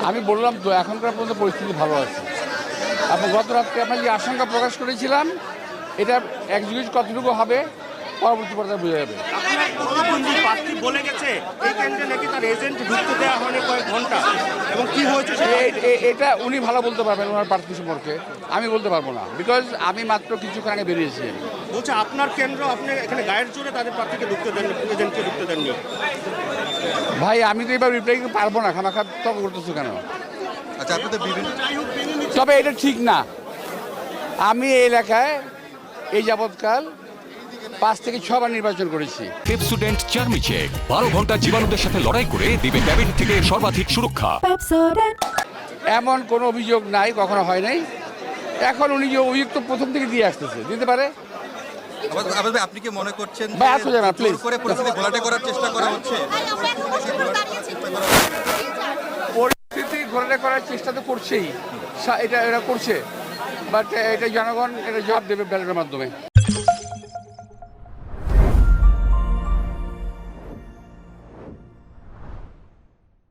আমি বললাম তো এখনকার পর্যন্ত পরিস্থিতি ভালো আছে। এবং গত রাত্রে আমরা যে আশঙ্কা প্রকাশ করেছিলাম এটা এক্সিকিউট কতটুকু হবে পরবর্তী পর্যায়ে বোঝা যাবে। আপনার প্রতিদ্বন্দ্বী প্রার্থী বলে গেছে এই কেন্দ্রে নাকি তার এজেন্ট ঢুকতে দেওয়া হয়নি কয়েক ঘন্টা, এবং কি হয়েছে এটা উনি ভালো বলতে পারবেন ওনার প্রার্থী সম্পর্কে, আমি বলতে পারবো না, বিকজ আমি মাত্র কিছুক্ষণ আগে বেরিয়েছি। বলছে আপনার কেন্দ্র, আপনি এখানে গায়ের জোরে তাদের প্রার্থীকে ঢুকতে দেন, এজেন্টকে ঢুকতে দেননি। ভাই আমি তো এবার রিপ্লাই করতে পারবো না, খামাখা তর্ক করতেছো কেন? আচ্ছা, আপনাদের বিভিন্ন তবে এটা ঠিক না। আমি এই এলাকায় এই যাবৎকাল 5 থেকে 6 বার নির্বাচন করেছি। পেপসোডেন্ট চার্মিচেক 12 ঘন্টা জীবাণুদের সাথে লড়াই করে দিবে ডায়াবেটিস থেকে সর্বাধিক সুরক্ষা। এমন কোনো অভিযোগ নাই, কখনো হয় নাই। এখন উনি যে অভিযোগ তো প্রথম থেকে দিয়ে আসতেছে, দিতে পারে। আপনি কি মনে করছেন ভাই, আসো যান না, প্লিজ। করে পরিস্থিতি ঘোলাটে করার চেষ্টা করা হচ্ছে? পরিস্থিতি ঘোরাটে করার চেষ্টা তো করছেই, এটা করছে, বাট এটা জনগণ এটা জবাব দেবে ব্যালটের মাধ্যমে।